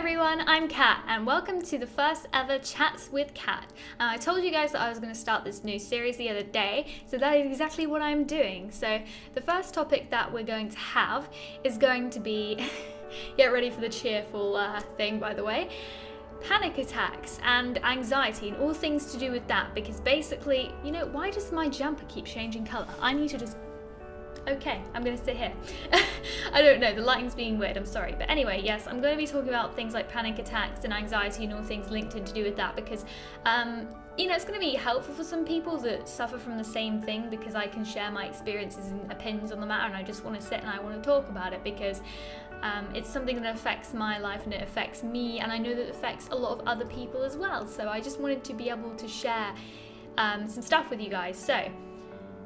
everyone, I'm Kat and welcome to the first ever Chats with Kat. I told you guys that I was going to start this new series the other day, so that is exactly what I'm doing. So the first topic that we're going to have is going to be, get ready for the cheerful thing by the way, panic attacks and anxiety and all things to do with that, because basically, you know, why does my jumper keep changing colour? I need to just... Okay, I'm gonna sit here. I don't know, the lighting's being weird, I'm sorry. But anyway, yes, I'm gonna be talking about things like panic attacks and anxiety and all things linked in to do with that because, you know, it's gonna be helpful for some people that suffer from the same thing because I can share my experiences and opinions on the matter, and I just wanna sit and I wanna talk about it because it's something that affects my life and it affects me, and I know that it affects a lot of other people as well. So I just wanted to be able to share some stuff with you guys. So,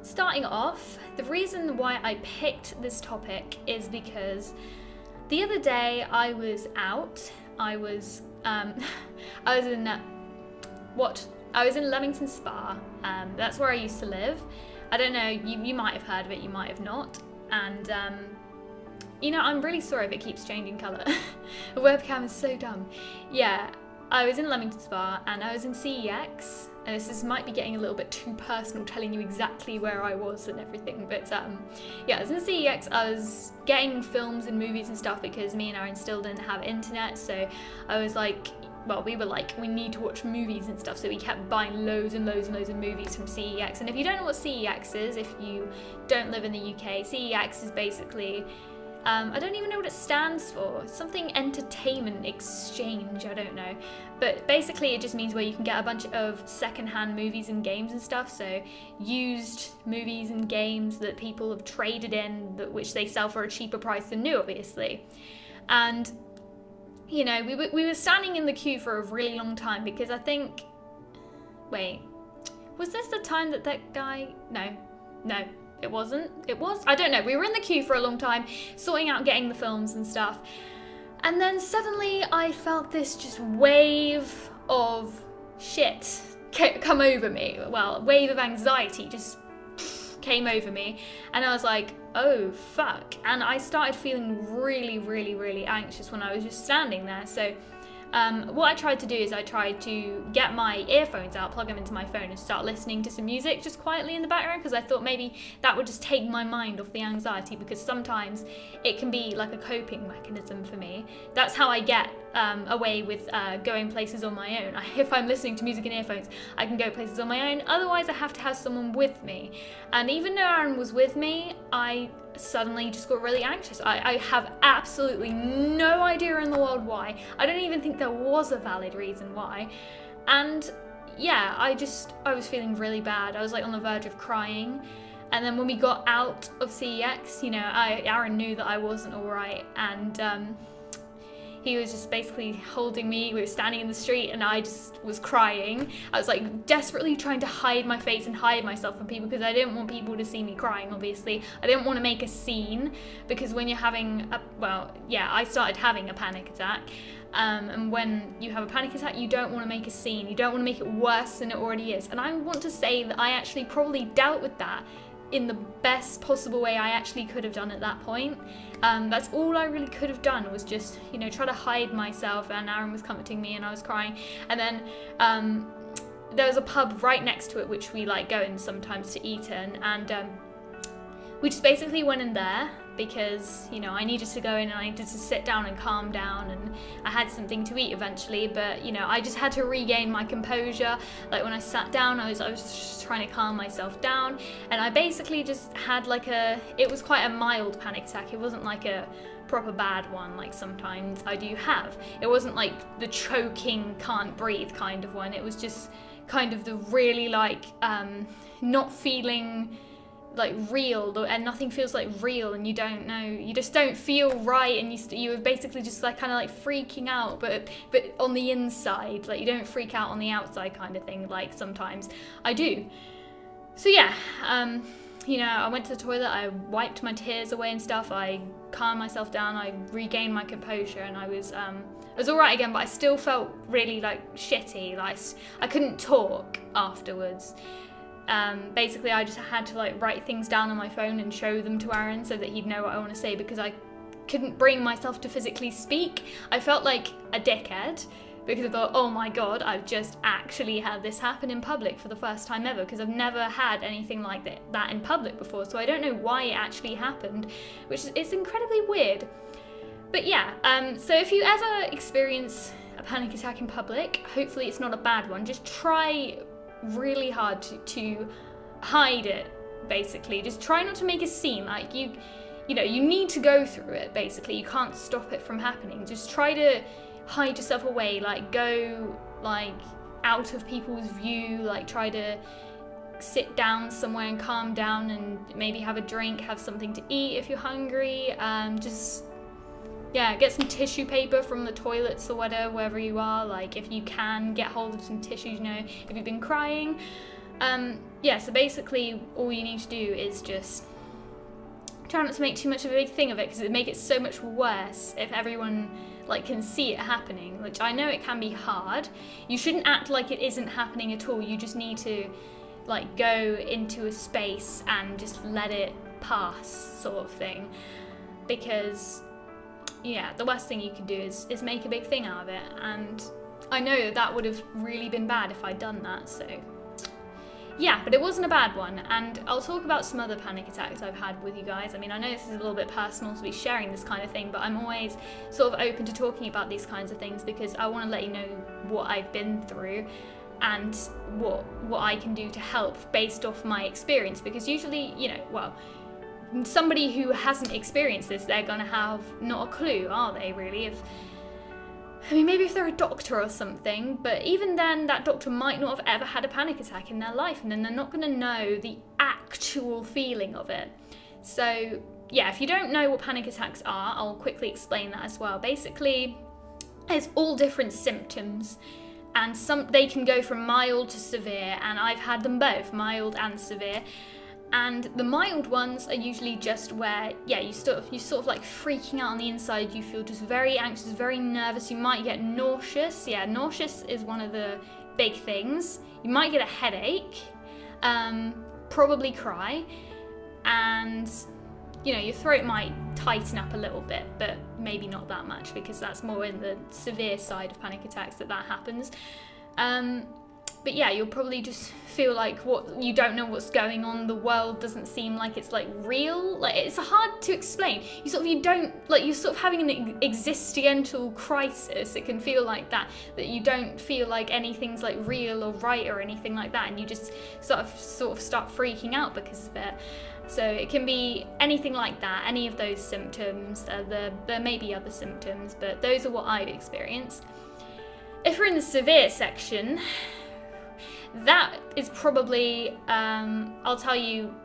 starting off, the reason why I picked this topic is because the other day I was out. I was in Leamington Spa. That's where I used to live. I don't know, you might have heard of it, you might have not. And you know, I'm really sorry if it keeps changing colour. The webcam is so dumb. Yeah, I was in Leamington Spa and I was in CEX. And this might be getting a little bit too personal, telling you exactly where I was and everything, but yeah, I was in CEX, I was getting films and movies and stuff because me and Aaron still didn't have internet, so I was like, well, we were like, we need to watch movies and stuff, so we kept buying loads and loads and loads of movies from CEX. And if you don't know what CEX is, if you don't live in the UK, CEX is basically, I don't even know what it stands for. Something entertainment exchange, I don't know. But basically it just means where you can get a bunch of second-hand movies and games and stuff. So used movies and games that people have traded in, which they sell for a cheaper price than new, obviously. And, you know, we were standing in the queue for a really long time because I think... Wait. Was this the time that guy... No. It wasn't. It was? I don't know. We were in the queue for a long time, sorting out getting the films and stuff. And then suddenly I felt this just wave of shit come over me. Well, wave of anxiety just came over me. And I was like, oh, fuck. And I started feeling really, really, really anxious when I was just standing there. So what I tried to do is I tried to get my earphones out, plug them into my phone and start listening to some music just quietly in the background, because I thought maybe that would just take my mind off the anxiety, because sometimes it can be like a coping mechanism for me. That's how I get away with going places on my own. If I'm listening to music in earphones, I can go places on my own. Otherwise I have to have someone with me. And even though Aaron was with me, I suddenly just got really anxious. I have absolutely no idea in the world why. I don't even think there was a valid reason why. And yeah, I was feeling really bad. I was like on the verge of crying. And then when we got out of CEX, you know, Aaron knew that I wasn't alright, and he was just basically holding me. We were standing in the street and I just was crying. I was like desperately trying to hide my face and hide myself from people because I didn't want people to see me crying, obviously. I didn't want to make a scene because when you're having a, well, yeah, I started having a panic attack. And when you have a panic attack, you don't want to make a scene. You don't want to make it worse than it already is. And I want to say that I actually probably dealt with that in the best possible way I actually could have done at that point. That's all I really could have done, was just, you know, try to hide myself, and Aaron was comforting me and I was crying. And then there was a pub right next to it which we like go in sometimes to eat in, and we just basically went in there because, you know, I needed to go in and I needed to sit down and calm down, and I had something to eat eventually, but, you know, I just had to regain my composure. Like when I sat down, I was just trying to calm myself down, and I basically just had like it was quite a mild panic attack. It wasn't like a proper bad one like sometimes I do have. It wasn't like the choking, can't breathe kind of one. It was just kind of the really like not feeling like real, and nothing feels like real, and you don't know, you just don't feel right, and you were basically just like kind of like freaking out, but on the inside, like you don't freak out on the outside kind of thing like sometimes I do. So yeah, you know, I went to the toilet, I wiped my tears away and stuff, I calmed myself down, I regained my composure, and I was alright again, but I still felt really like shitty. Like I couldn't talk afterwards. Basically I just had to like write things down on my phone and show them to Aaron so that he'd know what I want to say, because I couldn't bring myself to physically speak. I felt like a dickhead because I thought, oh my god, I've just actually had this happen in public for the first time ever, because I've never had anything like that in public before, so I don't know why it actually happened, which is incredibly weird. But yeah, so if you ever experience a panic attack in public, hopefully it's not a bad one. Just try really hard to hide it, basically. Just try not to make it seem like you know, you need to go through it, basically. You can't stop it from happening. Just try to hide yourself away, like go like out of people's view, like try to sit down somewhere and calm down and maybe have a drink, have something to eat if you're hungry. Just, yeah, get some tissue paper from the toilets or whatever, wherever you are. Like if you can, get hold of some tissues, you know, if you've been crying. Yeah, so basically all you need to do is just try not to make too much of a big thing of it, because it'd make it so much worse if everyone like can see it happening, which I know it can be hard. You shouldn't act like it isn't happening at all. You just need to like go into a space and just let it pass, sort of thing, because yeah, the worst thing you can do is make a big thing out of it, and I know that would have really been bad if I'd done that. So yeah, but it wasn't a bad one, and I'll talk about some other panic attacks I've had with you guys. I mean, I know this is a little bit personal to be sharing this kind of thing, but I'm always sort of open to talking about these kinds of things because I want to let you know what I've been through and what I can do to help based off my experience, because usually, you know, well, somebody who hasn't experienced this, they're gonna have not a clue, are they, really? I mean, maybe if they're a doctor or something, but even then, that doctor might not have ever had a panic attack in their life, and then they're not going to know the actual feeling of it. So, yeah, if you don't know what panic attacks are, I'll quickly explain that as well. Basically, there's all different symptoms, and they can go from mild to severe, and I've had them both, mild and severe. And the mild ones are usually just where, yeah, you're sort of like freaking out on the inside. You feel just very anxious, very nervous. You might get nauseous. Yeah, nauseous is one of the big things. You might get a headache, probably cry, and you know, your throat might tighten up a little bit, but maybe not that much, because that's more in the severe side of panic attacks that happens. But yeah, you'll probably just feel like you don't know what's going on. The world doesn't seem like it's like real. Like, it's hard to explain. You're sort of having an existential crisis. It can feel like that you don't feel like anything's like real or right or anything like that, and you just sort of start freaking out because of it. So it can be anything like that, any of those symptoms. There may be other symptoms, but those are what I've experienced. If we're in the severe section, that is probably, I'll tell you,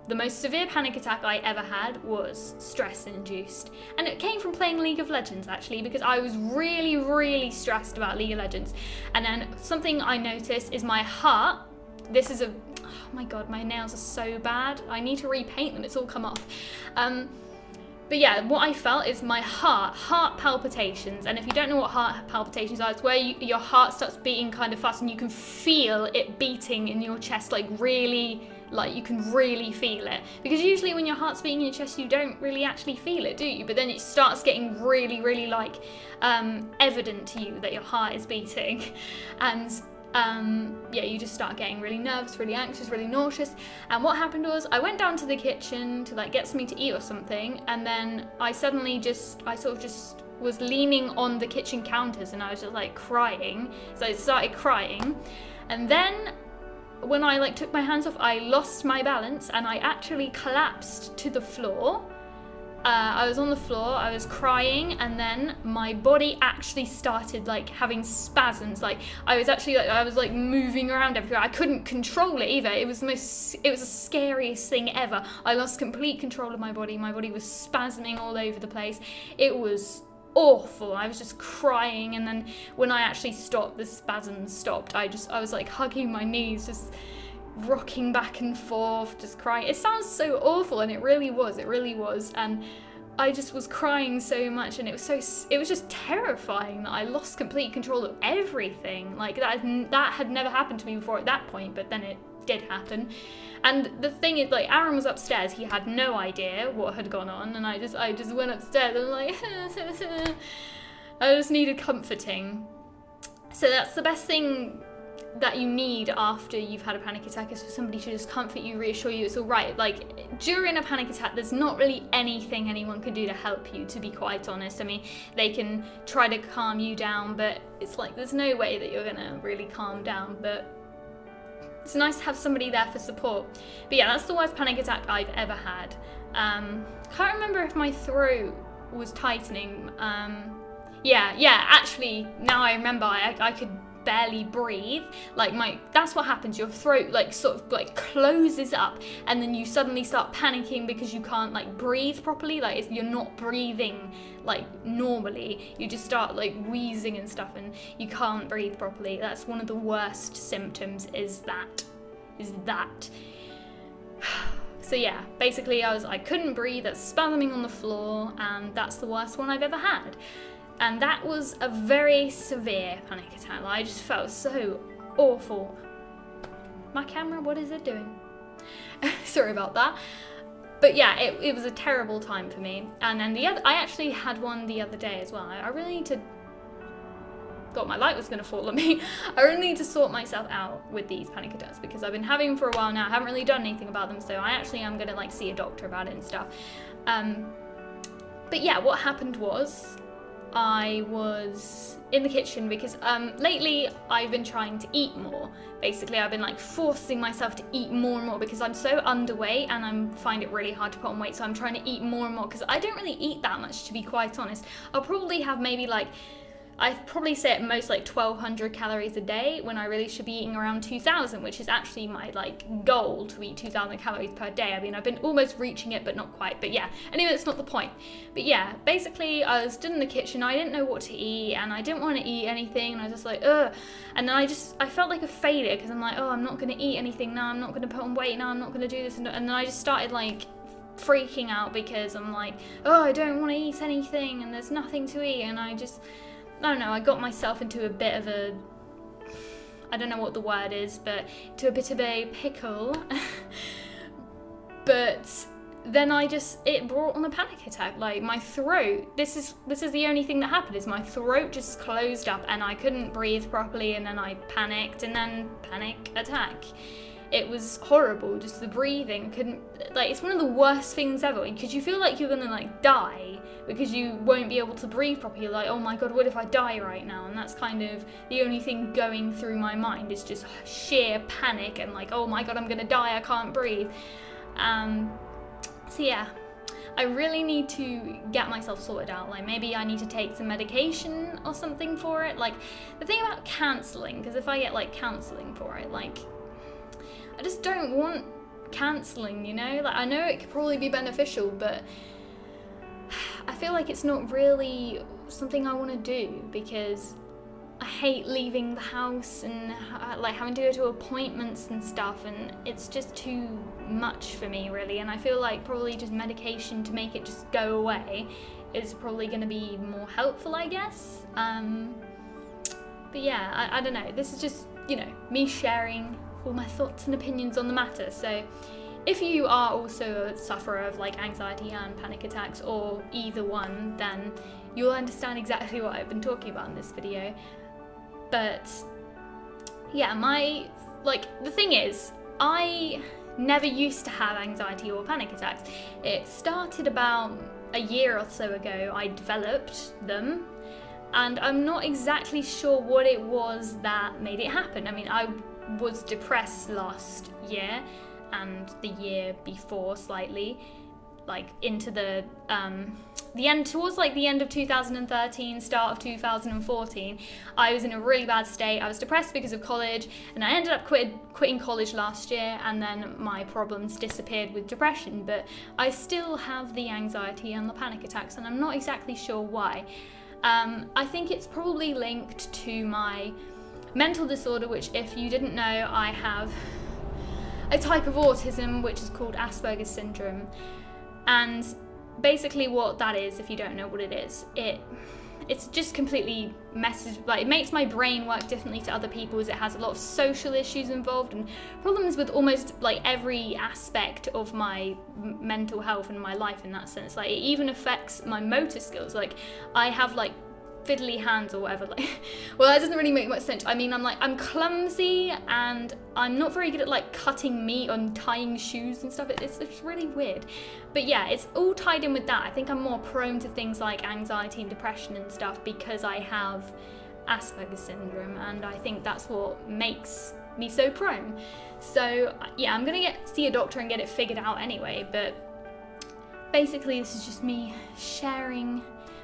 the most severe panic attack I ever had was stress-induced. And it came from playing League of Legends, actually, because I was really, really stressed about League of Legends. And then something I noticed is my heart. Oh my god, my nails are so bad. I need to repaint them, it's all come off. But yeah, what I felt is my heart palpitations, and if you don't know what heart palpitations are, it's where your heart starts beating kind of fast and you can feel it beating in your chest, like really, like you can really feel it. Because usually when your heart's beating in your chest, you don't really actually feel it, do you? But then it starts getting really, really like evident to you that your heart is beating. And yeah, you just start getting really nervous, really anxious, really nauseous. And what happened was I went down to the kitchen to like get something to eat or something, and then I sort of just was leaning on the kitchen counters and I was just like crying. So I started crying, and then when I like took my hands off, I lost my balance and I actually collapsed to the floor. I was on the floor, I was crying, and then my body actually started like having spasms. Like I was like moving around everywhere. I couldn't control it either. It was the scariest thing ever. I lost complete control of my body. My body was spasming all over the place. It was awful. I was just crying, and then when I actually stopped, the spasms stopped. I was like hugging my knees, just rocking back and forth, just crying. It sounds so awful, and it really was, and I just was crying so much, and it was just terrifying that I lost complete control of everything. Like that had never happened to me before at that point, but then it did happen. And the thing is, like, Aaron was upstairs, he had no idea what had gone on, and I just went upstairs and like, I just needed comforting. So that's the best thing that you need after you've had a panic attack, is for somebody to just comfort you, reassure you it's all right. Like, during a panic attack, there's not really anything anyone can do to help you, to be quite honest. I mean, they can try to calm you down, but it's like, there's no way that you're gonna really calm down, but it's nice to have somebody there for support. But yeah, that's the worst panic attack I've ever had. Can't remember if my throat was tightening. Yeah, actually, now I remember, I could barely breathe. Like, that's what happens, your throat like sort of like closes up, and then you suddenly start panicking because you can't like breathe properly. Like, you're not breathing like normally, you just start like wheezing and stuff, and you can't breathe properly. That's one of the worst symptoms, is that. So yeah, basically I couldn't breathe, that's spasming on the floor, and that's the worst one I've ever had. And that was a very severe panic attack. Like, I just felt so awful. My camera, what is it doing? Sorry about that. But yeah, it was a terrible time for me. And then I actually had one the other day as well. I really need to... Thought my light was going to fall on me. I really need to sort myself out with these panic attacks, because I've been having them for a while now. I haven't really done anything about them, so I actually am going to like see a doctor about it and stuff. But yeah, what happened was, I was in the kitchen because lately I've been trying to eat more. Basically, I've been like forcing myself to eat more and more because I'm so underweight and I find it really hard to put on weight, so I'm trying to eat more and more because I don't really eat that much, to be quite honest. I'll probably have maybe like, I'd probably say at most like 1,200 calories a day, when I really should be eating around 2,000, which is actually my like goal, to eat 2,000 calories per day. I mean, I've been almost reaching it, but not quite. But yeah, anyway, that's not the point. But yeah, basically I was stood in the kitchen, I didn't know what to eat, and I didn't want to eat anything, and I was just like, ugh. And then I felt like a failure, because I'm like, oh, I'm not going to eat anything now, I'm not going to put on weight now, I'm not going to do this. And then I just started like freaking out, because I'm like, oh, I don't want to eat anything, and there's nothing to eat, and I don't know, I got myself into a bit of a, I don't know what the word is, but to a bit of a pickle. But then it brought on a panic attack. Like, my throat, this is the only thing that happened, is my throat just closed up and I couldn't breathe properly, and then I panicked, and then panic attack. It was horrible, just the breathing, like, it's one of the worst things ever, because you feel like you're gonna like die because you won't be able to breathe properly. Like, oh my god, what if I die right now? And that's kind of the only thing going through my mind, is just sheer panic and like, oh my god, I'm gonna die, I can't breathe. So yeah, I really need to get myself sorted out. Like, maybe I need to take some medication or something for it. Like, the thing about counselling, because if I get like counselling for it, like, I just don't want cancelling, you know? Like, I know it could probably be beneficial, but I feel like it's not really something I want to do, because I hate leaving the house and like having to go to appointments and stuff, and it's just too much for me, really. And I feel like probably just medication to make it just go away is probably going to be more helpful, I guess. But yeah, I don't know. This is just, you know, me sharing all my thoughts and opinions on the matter. So if you are also a sufferer of like anxiety and panic attacks, or either one, then you'll understand exactly what I've been talking about in this video. But yeah, the thing is, I never used to have anxiety or panic attacks. It started about a year or so ago. I developed them, and I'm not exactly sure what it was that made it happen. I mean, I was depressed last year and the year before slightly, like into the end, towards like the end of 2013, start of 2014, I was in a really bad state. I was depressed because of college, and I ended up quitting college last year, and then my problems disappeared with depression. But I still have the anxiety and the panic attacks, and I'm not exactly sure why. I think it's probably linked to my mental disorder, which, if you didn't know, I have a type of autism which is called Asperger's syndrome. And basically what that is, if you don't know what it is, it's just completely messes, like it makes my brain work differently to other people's. It has a lot of social issues involved and problems with almost like every aspect of my mental health and my life in that sense. Like it even affects my motor skills. Like I have like fiddly hands or whatever, like, well, that doesn't really make much sense. I mean, I'm clumsy and I'm not very good at like cutting meat and tying shoes and stuff. It's really weird. But yeah, it's all tied in with that. I think I'm more prone to things like anxiety and depression and stuff because I have Asperger's syndrome, and I think that's what makes me so prone. So yeah, I'm gonna see a doctor and get it figured out anyway, but basically this is just me sharing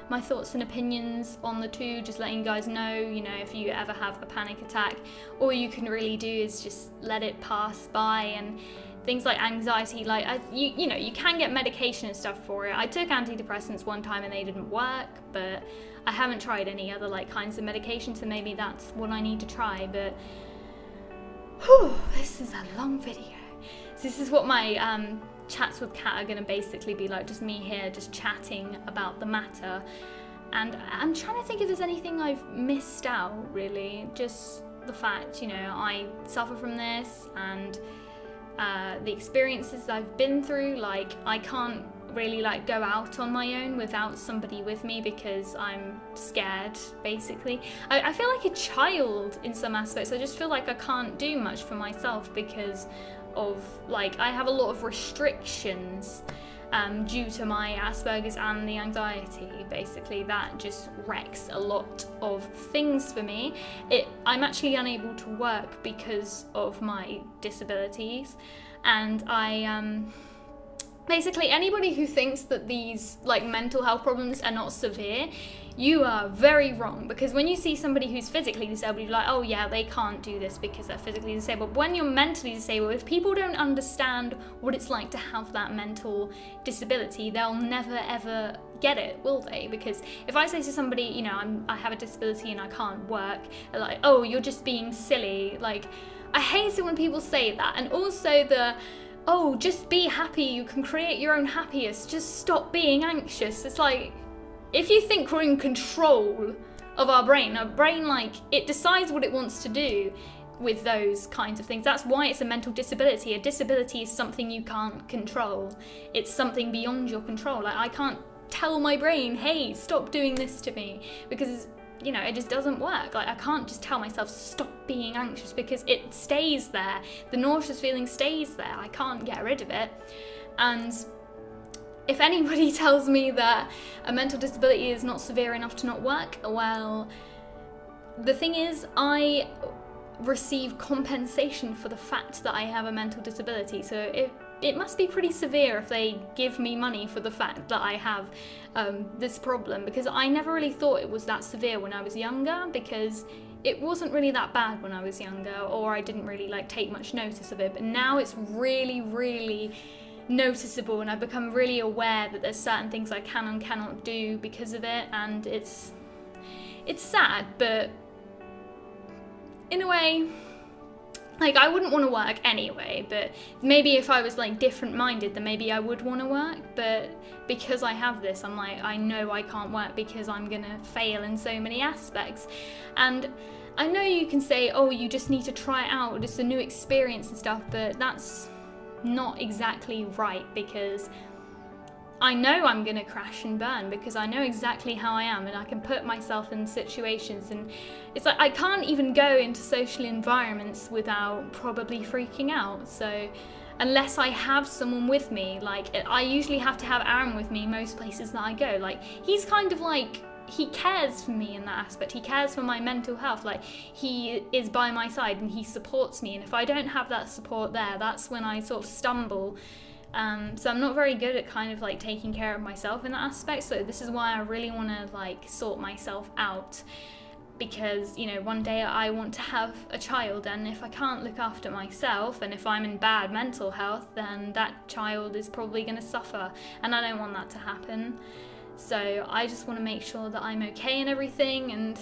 my thoughts and opinions on the two, just letting you guys know, you know, if you ever have a panic attack, all you can really do is just let it pass by. And things like anxiety, like you know, you can get medication and stuff for it. I took antidepressants one time and they didn't work, but I haven't tried any other like kinds of medication, so maybe that's what I need to try. But whew, this is a long video. So this is what my chats with Kat are going to basically be like, just me here just chatting about the matter. And I'm trying to think if there's anything I've missed out, really. Just the fact, you know, I suffer from this, and the experiences I've been through. Like I can't really like go out on my own without somebody with me because I'm scared, basically. I feel like a child in some aspects. I just feel like I can't do much for myself because of, like, I have a lot of restrictions due to my Asperger's and the anxiety. Basically that just wrecks a lot of things for me. I'm actually unable to work because of my disabilities, and basically anybody who thinks that these like mental health problems are not severe, you are very wrong. Because when you see somebody who's physically disabled, you're like, oh yeah, they can't do this because they're physically disabled. But when you're mentally disabled, if people don't understand what it's like to have that mental disability, they'll never ever get it, will they? Because if I say to somebody, you know, I have a disability and I can't work, they're like, oh, you're just being silly. Like, I hate it when people say that. And also oh, just be happy, you can create your own happiness, just stop being anxious. It's like, if you think we're in control of our brain, like, it decides what it wants to do with those kinds of things. That's why it's a mental disability. A disability is something you can't control. It's something beyond your control. Like, I can't tell my brain, hey, stop doing this to me, because, you know, it just doesn't work. Like, I can't just tell myself, stop being anxious, because it stays there. The nauseous feeling stays there. I can't get rid of it. And if anybody tells me that a mental disability is not severe enough to not work, well, the thing is, I receive compensation for the fact that I have a mental disability. So it must be pretty severe if they give me money for the fact that I have this problem, because I never really thought it was that severe when I was younger, because it wasn't really that bad when I was younger, or I didn't really like take much notice of it. But now it's really, really noticeable, and I've become really aware that there's certain things I can and cannot do because of it, and it's sad, but in a way, like, I wouldn't want to work anyway, but maybe if I was like different minded, then maybe I would want to work. But because I have this, I'm like, I know I can't work because I'm gonna fail in so many aspects. And I know you can say, oh, you just need to try it out, it's a new experience and stuff, but that's not exactly right, because I know I'm gonna crash and burn, because I know exactly how I am, and I can put myself in situations, and it's like I can't even go into social environments without probably freaking out. So unless I have someone with me, like, I usually have to have Aaron with me most places that I go. Like, he's kind of like, he cares for me in that aspect. He cares for my mental health. Like, he is by my side and he supports me, and if I don't have that support there, that's when I sort of stumble. So I'm not very good at kind of like taking care of myself in that aspect. So this is why I really want to like sort myself out, because, you know, one day I want to have a child, and if I can't look after myself, and if I'm in bad mental health, then that child is probably going to suffer, and I don't want that to happen. So I just want to make sure that I'm okay and everything, and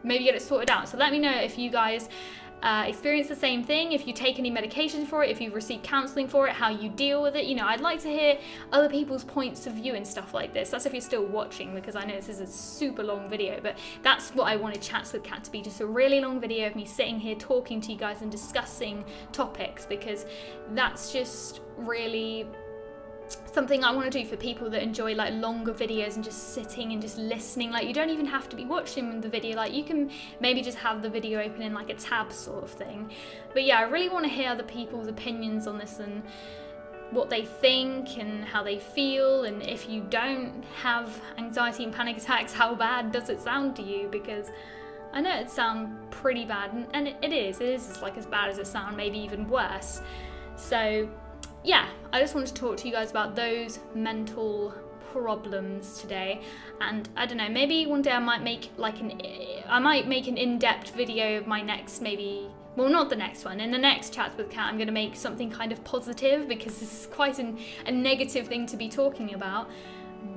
maybe get it sorted out. So let me know if you guys experienced the same thing, if you take any medication for it, if you've received counselling for it, how you deal with it. You know, I'd like to hear other people's points of view and stuff like this. That's if you're still watching, because I know this is a super long video, but that's what I wanted Chats with Kat to be, just a really long video of me sitting here talking to you guys and discussing topics, because that's just really something I want to do for people that enjoy like longer videos and just sitting and just listening. Like, you don't even have to be watching the video, like you can maybe just have the video open in like a tab sort of thing. But yeah, I really want to hear other people's opinions on this and what they think and how they feel, and if you don't have anxiety and panic attacks, how bad does it sound to you? Because I know it sounds pretty bad, and it is like as bad as it sounds, maybe even worse. So yeah, I just wanted to talk to you guys about those mental problems today. And I don't know, maybe one day I might make like an in-depth video of my next, maybe, well, not the next one, in the next Chats with Kat I'm going to make something kind of positive, because this is quite a negative thing to be talking about.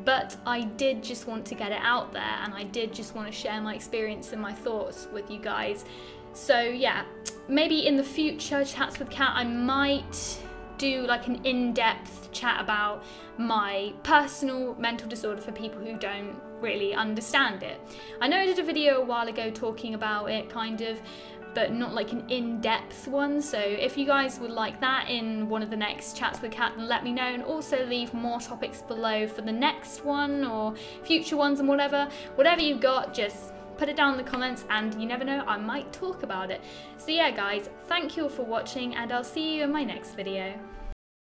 But I did just want to get it out there, and I did just want to share my experience and my thoughts with you guys. So yeah, maybe in the future Chats with Kat I might do like an in-depth chat about my personal mental disorder for people who don't really understand it. I know I did a video a while ago talking about it, kind of, but not like an in-depth one. So if you guys would like that in one of the next Chats with Kat, then let me know, and also leave more topics below for the next one or future ones, and whatever you've got, just put it down in the comments, and you never know, I might talk about it. So yeah guys, thank you all for watching, and I'll see you in my next video.